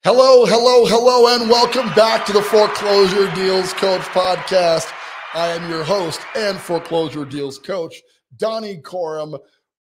Hello, hello, hello, and welcome back to the Foreclosure Deals Coach podcast. I am your host and Foreclosure Deals Coach, Donnie Coram,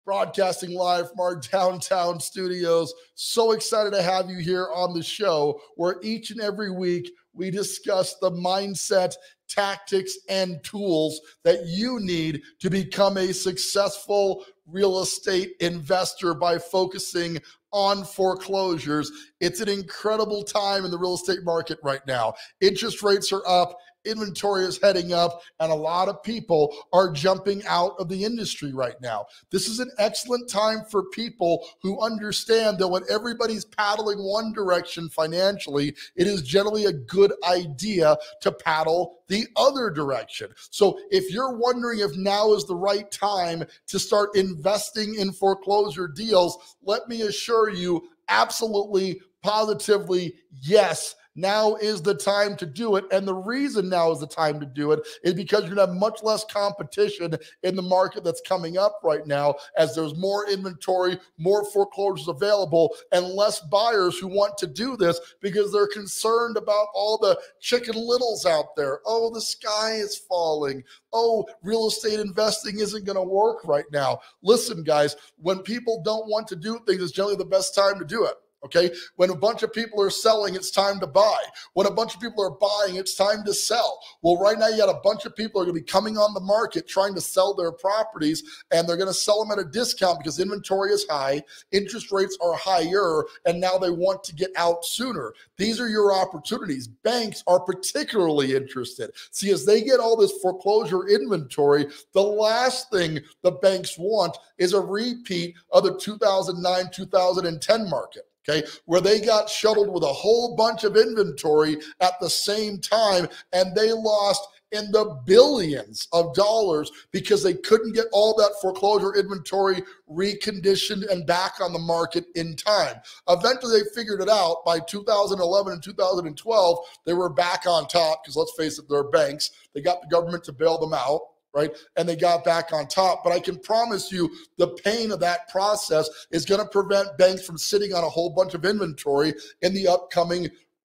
broadcasting live from our downtown studios. So excited to have you here on the show, where each and every week we discuss the mindset, tactics, and tools that you need to become a successful real estate investor by focusing on foreclosures. It's an incredible time in the real estate market right now. Interest rates are up, inventory is heading up, and a lot of people are jumping out of the industry right now. This is an excellent time for people who understand that when everybody's paddling one direction financially, it is generally a good idea to paddle the other direction. So if you're wondering if now is the right time to start investing in foreclosure deals, let me assure you, absolutely, positively, yes. Now is the time to do it. And the reason now is the time to do it is because you're going to have much less competition in the market that's coming up right now, as there's more inventory, more foreclosures available, and less buyers who want to do this because they're concerned about all the Chicken Littles out there. Oh, the sky is falling. Oh, real estate investing isn't going to work right now. Listen, guys, when people don't want to do things, it's generally the best time to do it. Okay, when a bunch of people are selling, it's time to buy. When a bunch of people are buying, it's time to sell. Well, right now you got a bunch of people are going to be coming on the market trying to sell their properties, and they're going to sell them at a discount because inventory is high, interest rates are higher, and now they want to get out sooner. These are your opportunities. Banks are particularly interested. See, as they get all this foreclosure inventory, the last thing the banks want is a repeat of the 2009, 2010 market. Okay, where they got shuttled with a whole bunch of inventory at the same time, and they lost in the billions of dollars because they couldn't get all that foreclosure inventory reconditioned and back on the market in time. Eventually, they figured it out. By 2011 and 2012, they were back on top because, let's face it, they're banks. They got the government to bail them out. Right? And they got back on top. But I can promise you the pain of that process is going to prevent banks from sitting on a whole bunch of inventory in the upcoming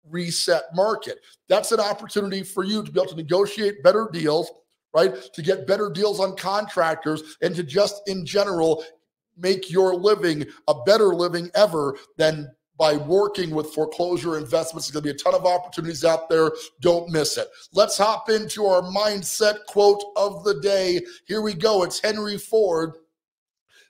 reset market. That's an opportunity for you to be able to negotiate better deals, right? To get better deals on contractors, and to just in general make your living a better living ever than by working with foreclosure investments. There's going to be a ton of opportunities out there. Don't miss it. Let's hop into our mindset quote of the day. Here we go. It's Henry Ford,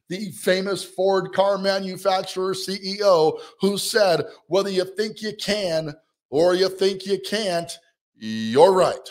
the famous Ford car manufacturer CEO, who said, "Whether you think you can or you think you can't, you're right."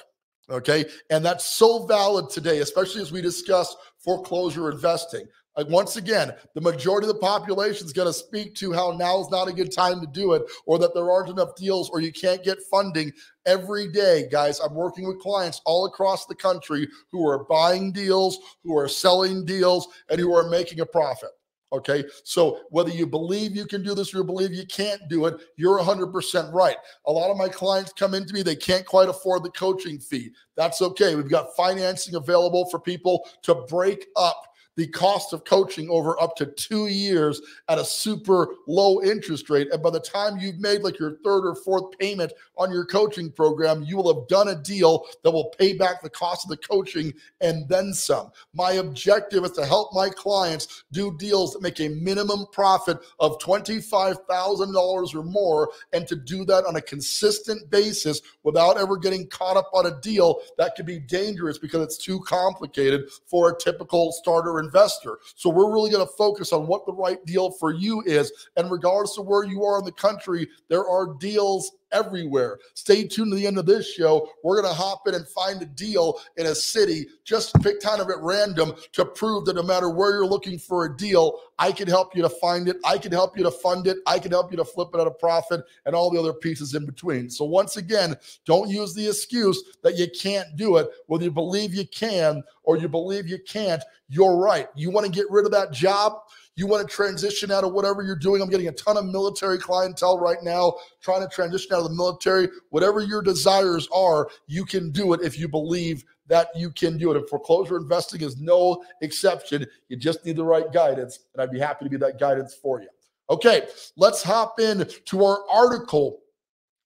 Okay. And that's so valid today, especially as we discuss foreclosure investing. Once again, the majority of the population is going to speak to how now is not a good time to do it, or that there aren't enough deals, or you can't get funding. Every day, guys, I'm working with clients all across the country who are buying deals, who are selling deals, and who are making a profit. Okay, so whether you believe you can do this or you believe you can't do it, you're 100% right. A lot of my clients come into me, they can't quite afford the coaching fee. That's okay. We've got financing available for people to break up the cost of coaching over up to 2 years at a super low interest rate. And by the time you've made like your third or fourth payment on your coaching program, you will have done a deal that will pay back the cost of the coaching and then some. My objective is to help my clients do deals that make a minimum profit of $25,000 or more, and to do that on a consistent basis without ever getting caught up on a deal that could be dangerous because it's too complicated for a typical starter investor. So we're really going to focus on what the right deal for you is. And regardless of where you are in the country, there are deals everywhere. Stay tuned to the end of this show. We're going to hop in and find a deal in a city, just pick kind of at random, to prove that no matter where you're looking for a deal, I can help you to find it. I can help you to fund it. I can help you to flip it at a profit, and all the other pieces in between. So once again, don't use the excuse that you can't do it. Whether you believe you can or you believe you can't, you're right. You want to get rid of that job? You want to transition out of whatever you're doing? I'm getting a ton of military clientele right now trying to transition out of the military. Whatever your desires are, you can do it if you believe that you can do it. And foreclosure investing is no exception. You just need the right guidance, and I'd be happy to be that guidance for you. Okay, let's hop in to our article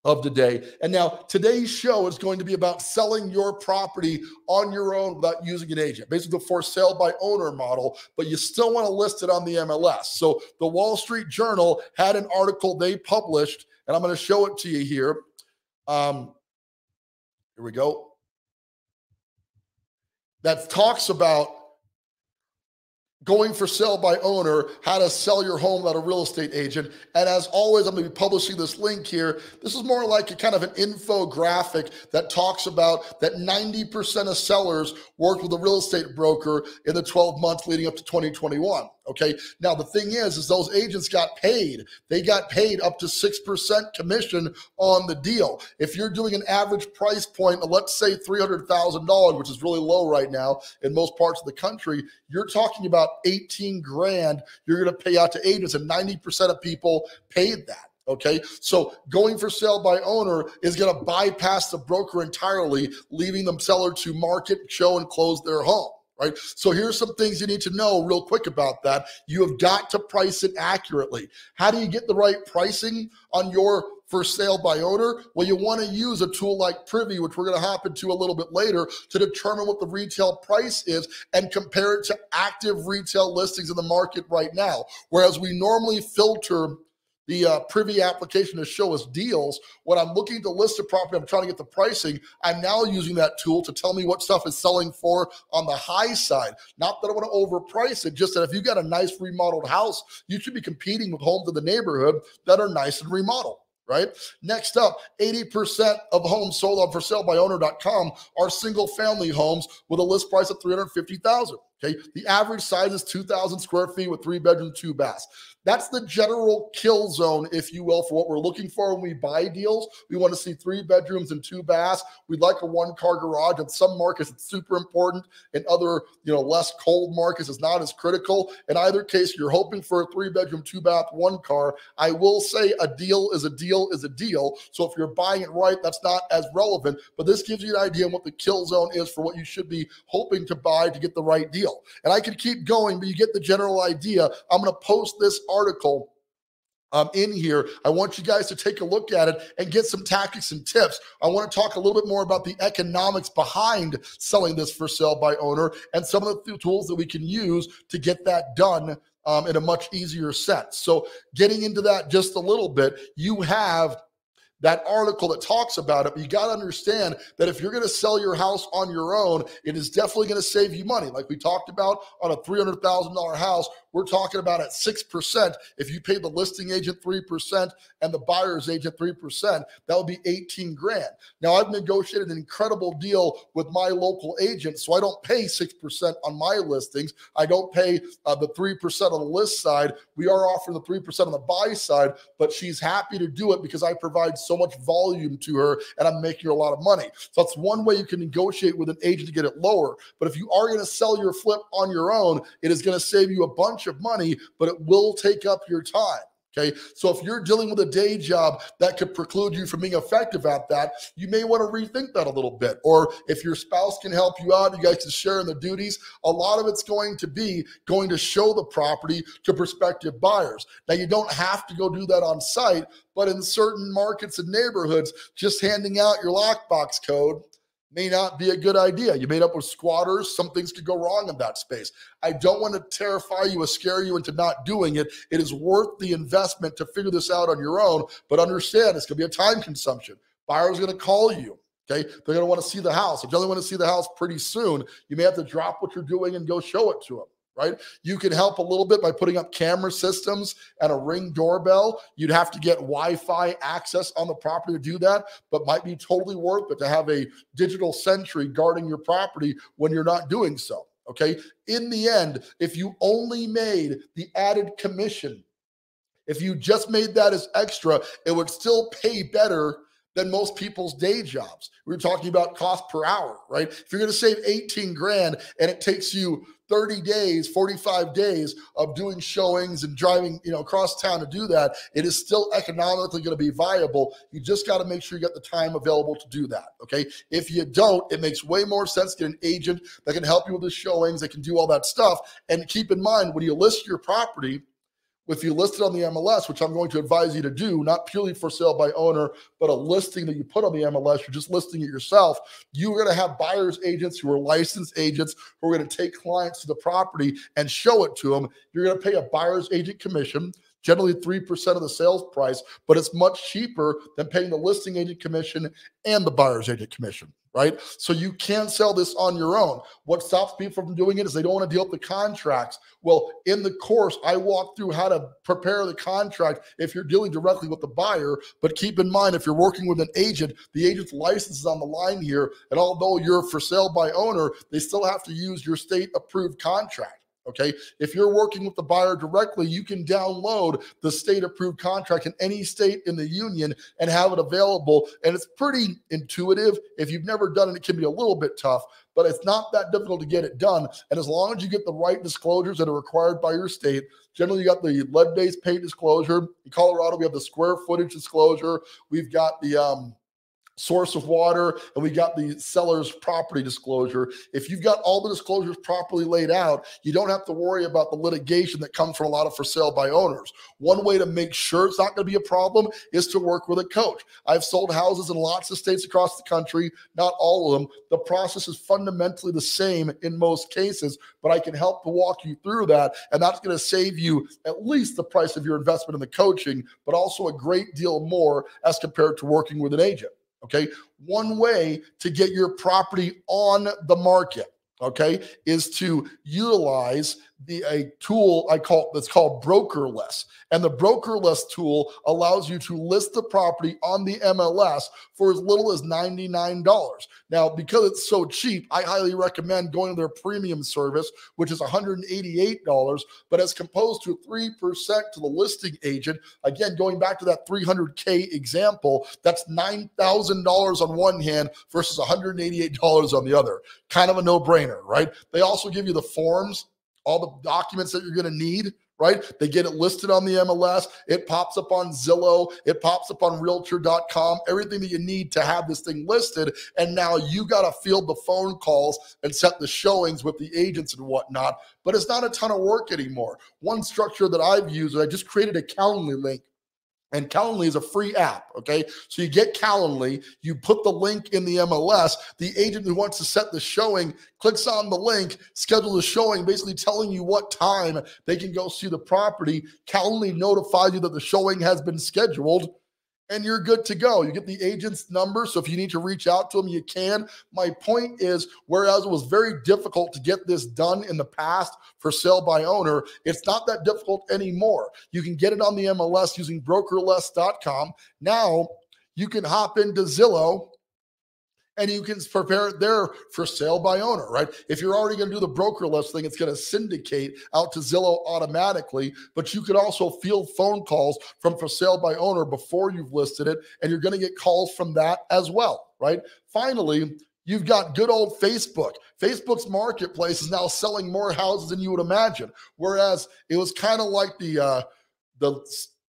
of the day. And now today's show is going to be about selling your property on your own without using an agent, basically the for sale by owner model, but you still want to list it on the MLS. So the Wall Street Journal had an article they published, and I'm going to show it to you here. Here we go. That talks about going for sale by owner, how to sell your home without a real estate agent. And as always, I'm going to be publishing this link here. This is more like a kind of an infographic that talks about that 90% of sellers worked with a real estate broker in the 12 months leading up to 2021. Okay. Now, the thing is those agents got paid. They got paid up to 6% commission on the deal. If you're doing an average price point of, let's say, $300,000, which is really low right now in most parts of the country, you're talking about 18 grand you're going to pay out to agents, and 90% of people paid that. Okay, so going for sale by owner is going to bypass the broker entirely, leaving the seller to market, show, and close their home. Right. So here's some things you need to know real quick about that. You have got to price it accurately. How do you get the right pricing on your for sale by owner? Well, you want to use a tool like Privy, which we're going to hop into a little bit later, to determine what the retail price is and compare it to active retail listings in the market right now. Whereas we normally filter the Privy application to show us deals. When I'm looking to list a property, I'm trying to get the pricing, I'm now using that tool to tell me what stuff is selling for on the high side. Not that I want to overprice it, just that if you've got a nice remodeled house, you should be competing with homes in the neighborhood that are nice and remodeled. Right? Next up, 80% of homes sold on forsalebyowners.com are single family homes with a list price of $350,000. Okay. The average size is 2,000 square feet with 3 bedrooms, 2 baths. That's the general kill zone, if you will, for what we're looking for when we buy deals. We want to see 3 bedrooms and 2 baths. We'd like a 1-car garage. In some markets, it's super important. In other, less cold markets, it's not as critical. In either case, you're hoping for a 3-bedroom, 2-bath, 1-car. I will say a deal is a deal is a deal. So if you're buying it right, that's not as relevant. But this gives you an idea of what the kill zone is for what you should be hoping to buy to get the right deal. And I could keep going, but you get the general idea. I'm going to post this article in here. I want you guys to take a look at it and get some tactics and tips. I want to talk a little bit more about the economics behind selling this for sale by owner and some of the tools that we can use to get that done in a much easier sense. So getting into that just a little bit, you have that article that talks about it, but you got to understand that if you're going to sell your house on your own, it is definitely going to save you money. Like we talked about on a $300,000 house, we're talking about at 6%. If you pay the listing agent 3% and the buyer's agent 3%, that would be 18 grand. Now I've negotiated an incredible deal with my local agent, so I don't pay 6% on my listings. I don't pay the 3% on the list side. We are offering the 3% on the buy side, but she's happy to do it because I provide so much volume to her and I'm making her a lot of money. So that's one way you can negotiate with an agent to get it lower. But if you are going to sell your flip on your own, it is going to save you a bunch of money, but it will take up your time. Okay, so if you're dealing with a day job that could preclude you from being effective at that, you may want to rethink that a little bit. Or if your spouse can help you out, you guys can share in the duties. A lot of it's going to show the property to prospective buyers. Now, you don't have to go do that on site, but in certain markets and neighborhoods, just handing out your lockbox code may not be a good idea. You made up with squatters. Some things could go wrong in that space. I don't want to terrify you or scare you into not doing it. It is worth the investment to figure this out on your own, but understand it's going to be a time consumption. Buyer's going to call you. Okay, they're going to want to see the house. If you only want to see the house pretty soon, you may have to drop what you're doing and go show it to them. Right? You can help a little bit by putting up camera systems and a Ring doorbell. You'd have to get Wi-Fi access on the property to do that, but might be totally worth it to have a digital sentry guarding your property when you're not doing so. Okay? In the end, if you only made the added commission, if you just made that as extra, it would still pay better than most people's day jobs. We're talking about cost per hour, right? If you're going to save 18 grand and it takes you 30 days, 45 days of doing showings and driving, across town to do that, it is still economically going to be viable. You just got to make sure you got the time available to do that. Okay. If you don't, it makes way more sense to get an agent that can help you with the showings, that can do all that stuff. And keep in mind, when you list your property, if you list it on the MLS, which I'm going to advise you to do, not purely for sale by owner, but a listing that you put on the MLS, you're just listing it yourself, you're going to have buyer's agents who are licensed agents who are going to take clients to the property and show it to them. You're going to pay a buyer's agent commission, generally 3% of the sales price, but it's much cheaper than paying the listing agent commission and the buyer's agent commission, right? So you can sell this on your own. What stops people from doing it is they don't want to deal with the contracts. Well, in the course, I walk through how to prepare the contract if you're dealing directly with the buyer. But keep in mind, if you're working with an agent, the agent's license is on the line here. And although you're for sale by owner, they still have to use your state approved contract. Okay, if you're working with the buyer directly, you can download the state approved contract in any state in the union and have it available. And it's pretty intuitive. If you've never done it, it can be a little bit tough, but it's not that difficult to get it done. And as long as you get the right disclosures that are required by your state, generally you got the lead-based paint disclosure. In Colorado, we have the square footage disclosure. We've got the source of water, and we got the seller's property disclosure. If you've got all the disclosures properly laid out, you don't have to worry about the litigation that comes from a lot of for sale by owners. One way to make sure it's not going to be a problem is to work with a coach. I've sold houses in lots of states across the country, not all of them. The process is fundamentally the same in most cases, but I can help to walk you through that, and that's going to save you at least the price of your investment in the coaching, but also a great deal more as compared to working with an agent. Okay, one way to get your property on the market, okay, is to utilize a tool that's called Brokerless. And the Brokerless tool allows you to list the property on the MLS for as little as $99. Now, because it's so cheap, I highly recommend going to their premium service, which is $188, but as composed to 3% to the listing agent, again, going back to that $300K example, that's $9,000 on one hand versus $188 on the other. Kind of a no-brainer, right? They also give you the forms, all the documents that you're going to need, right? They get it listed on the MLS. It pops up on Zillow. It pops up on realtor.com, everything that you need to have this thing listed. And now you got to field the phone calls and set the showings with the agents and whatnot. But it's not a ton of work anymore. One structure that I've used, I just created a Calendly link. And Calendly is a free app, okay? So you get Calendly, you put the link in the MLS, the agent who wants to set the showing clicks on the link, schedule the showing, basically telling you what time they can go see the property. Calendly notifies you that the showing has been scheduled, and you're good to go. You get the agent's number, so if you need to reach out to them, you can. My point is, whereas it was very difficult to get this done in the past for sale by owner, it's not that difficult anymore. You can get it on the MLS using brokerless.com. Now, you can hop into Zillow, and you can prepare it there for sale by owner, right? If you're already going to do the brokerless thing, it's going to syndicate out to Zillow automatically, but you could also field phone calls from for sale by owner before you've listed it, and you're going to get calls from that as well, right? Finally, you've got good old Facebook. Facebook's marketplace is now selling more houses than you would imagine, whereas it was kind of like the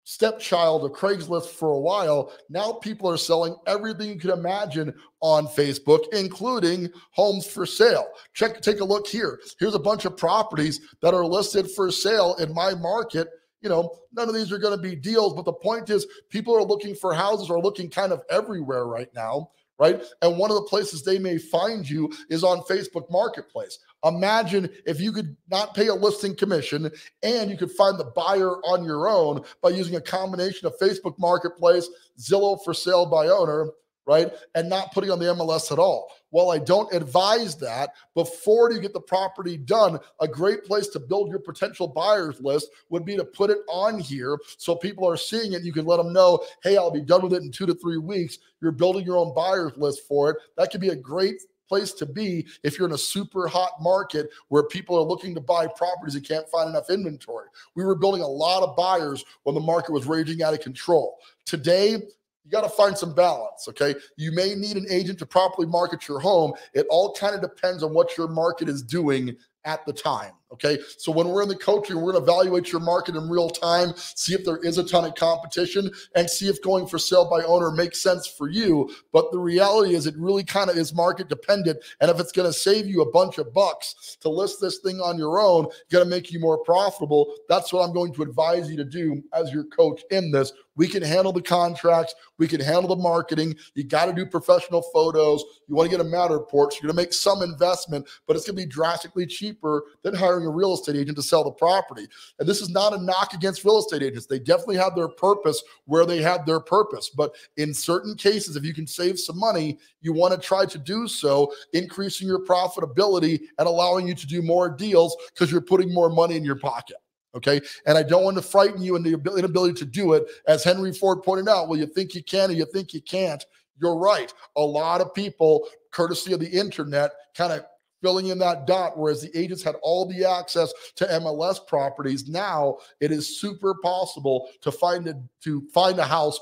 stepchild of Craigslist for a while. Now people are selling everything you can imagine on Facebook, including homes for sale. Take a look here. Here's a bunch of properties that are listed for sale in my market. You know, none of these are going to be deals, but the point is people are looking for houses, are looking kind of everywhere right now, right? And one of the places they may find you is on Facebook Marketplace. Imagine if you could not pay a listing commission and you could find the buyer on your own by using a combination of Facebook Marketplace, Zillow for sale by owner, right? And not putting on the MLS at all. Well, I don't advise that. Before you get the property done, a great place to build your potential buyers list would be to put it on here so people are seeing it. You can let them know, hey, I'll be done with it in 2 to 3 weeks. You're building your own buyers list for it. That could be a great place to be if you're in a super hot market where people are looking to buy properties and can't find enough inventory. We were building a lot of buyers when the market was raging out of control. Today, you got to find some balance, okay? You may need an agent to properly market your home. It all kind of depends on what your market is doing at the time. Okay, so when we're in the coaching, we're going to evaluate your market in real time, see if there is a ton of competition, and see if going for sale by owner makes sense for you. But the reality is it really kind of is market dependent. And if it's going to save you a bunch of bucks to list this thing on your own, going to make you more profitable, that's what I'm going to advise you to do as your coach in this. We can handle the contracts. We can handle the marketing. You got to do professional photos. You want to get a Matterport. So you're going to make some investment, but it's going to be drastically cheaper than hiring a real estate agent to sell the property. And this is not a knock against real estate agents. They definitely have their purpose where they have their purpose. But in certain cases, if you can save some money, you want to try to do so, increasing your profitability and allowing you to do more deals because you're putting more money in your pocket. Okay. And I don't want to frighten you in the inability to do it. As Henry Ford pointed out, well, you think you can or you think you can't. You're right. A lot of people, courtesy of the internet, kind of filling in that dot, whereas the agents had all the access to MLS properties. Now it is super possible to find a house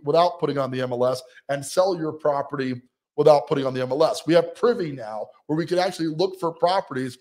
without putting on the MLS and sell your property without putting on the MLS. We have Privy now where we can actually look for properties,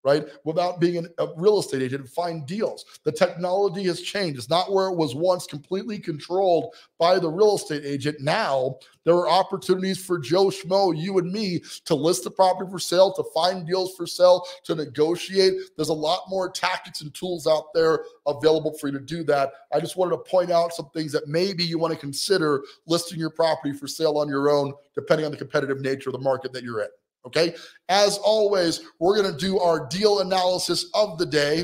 right, without being a real estate agent and find deals. The technology has changed. It's not where it was once completely controlled by the real estate agent. Now there are opportunities for Joe Schmo, you and me, to list the property for sale, to find deals for sale, to negotiate. There's a lot more tactics and tools out there available for you to do that. I just wanted to point out some things that maybe you want to consider listing your property for sale on your own, depending on the competitive nature of the market that you're in. Okay, as always, we're going to do our deal analysis of the day.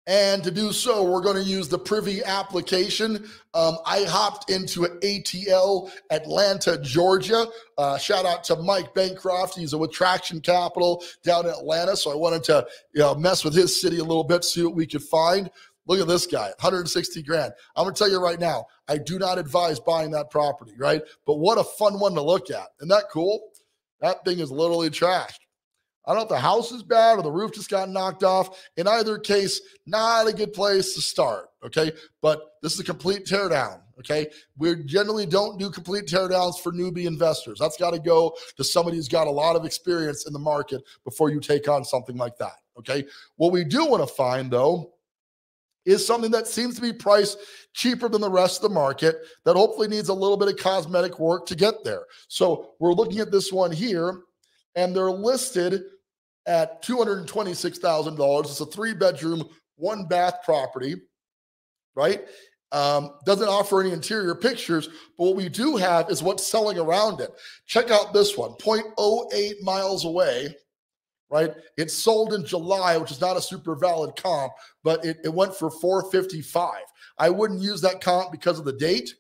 And to do so, we're going to use the Privy application. I hopped into ATL, Atlanta, Georgia. Shout out to Mike Bancroft. He's with Traction Capital down in Atlanta. So I wanted to mess with his city a little bit, see what we could find. Look at this guy, 160 grand. I'm going to tell you right now, I do not advise buying that property, right? But what a fun one to look at. Isn't that cool? That thing is literally trashed. I don't know if the house is bad or the roof just got knocked off. In either case, not a good place to start, okay? But this is a complete teardown, okay? We generally don't do complete teardowns for newbie investors. That's got to go to somebody who's got a lot of experience in the market before you take on something like that, okay? What we do want to find, though, is something that seems to be priced cheaper than the rest of the market that hopefully needs a little bit of cosmetic work to get there. So we're looking at this one here, and they're listed at $226,000. It's a 3-bedroom, 1-bath property, right? Doesn't offer any interior pictures, but what we do have is what's selling around it. Check out this one, 0.08 miles away. Right? It sold in July, which is not a super valid comp, but it went for $455. I wouldn't use that comp because of the date.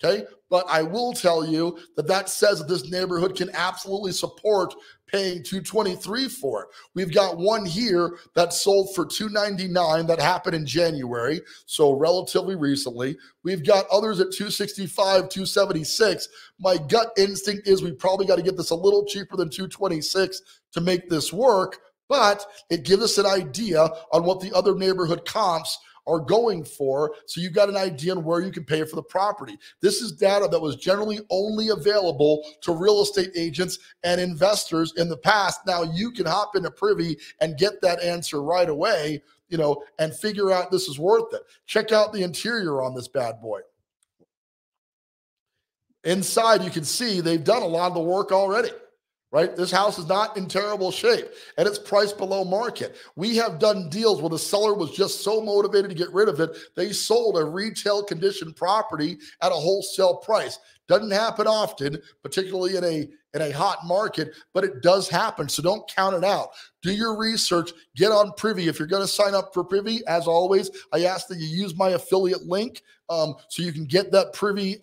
Okay. But I will tell you that says that this neighborhood can absolutely support paying $223 for it. We've got one here that sold for $299 that happened in January, so relatively recently. We've got others at $265, $276. My gut instinct is we probably got to get this a little cheaper than $226 to make this work, but it gives us an idea on what the other neighborhood comps are going for, so you've got an idea on where you can pay for the property. This is data that was generally only available to real estate agents and investors in the past. Now you can hop into Privy and get that answer right away, and figure out this is worth it. Check out the interior on this bad boy. Inside, you can see they've done a lot of the work already. Right? This house is not in terrible shape, and it's priced below market. We have done deals where the seller was just so motivated to get rid of it, they sold a retail condition property at a wholesale price. Doesn't happen often, particularly in a hot market, but it does happen. So don't count it out. Do your research. Get on Privy. If you're going to sign up for Privy, as always, I ask that you use my affiliate link so you can get that Privy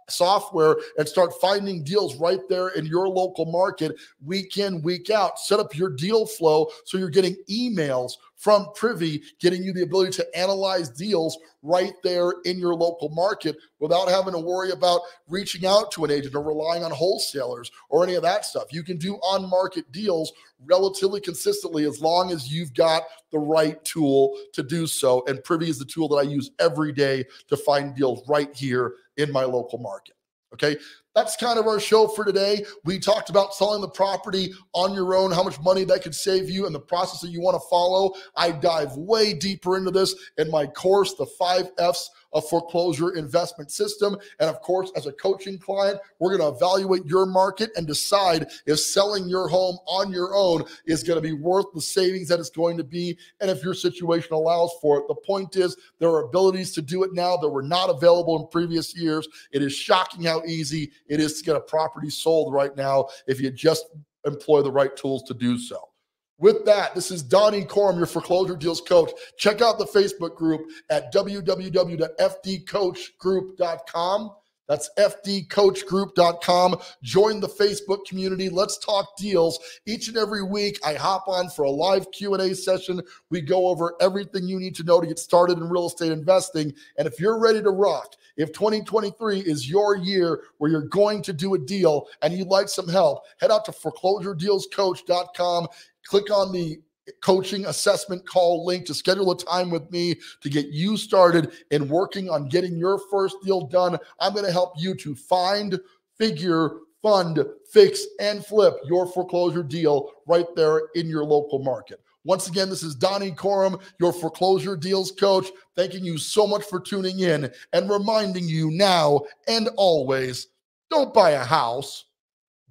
software and start finding deals right there in your local market week in, week out. Set up your deal flow so you're getting emails from Privy, getting you the ability to analyze deals right there in your local market without having to worry about reaching out to an agent or relying on wholesalers or any of that stuff. You can do on-market deals relatively consistently as long as you've got the right tool to do so. And Privy is the tool that I use every day to find deals right here in my local market. Okay. that's kind of our show for today. We talked about selling the property on your own, how much money that could save you, and the process that you want to follow. I dive way deeper into this in my course, The 5 F's of Foreclosure Investment System. And of course, as a coaching client, we're going to evaluate your market and decide if selling your home on your own is going to be worth the savings that it's going to be, and if your situation allows for it. The point is, there are abilities to do it now that were not available in previous years. It is shocking how easy it is to get a property sold right now if you just employ the right tools to do so. With that, this is Donnie Corum, your Foreclosure Deals Coach. Check out the Facebook group at www.fdcoachgroup.com. That's fdcoachgroup.com. Join the Facebook community. Let's talk deals. Each and every week, I hop on for a live Q&A session. We go over everything you need to know to get started in real estate investing. And if you're ready to rock, if 2023 is your year where you're going to do a deal and you'd like some help, head out to ForeclosureDealsCoach.com. Click on the coaching assessment call link to schedule a time with me to get you started in working on getting your first deal done. I'm going to help you to find, figure, fund, fix, and flip your foreclosure deal right there in your local market. Once again, this is Donnie Corum, your Foreclosure Deals Coach, thanking you so much for tuning in and reminding you now and always, don't buy a house,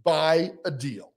buy a deal.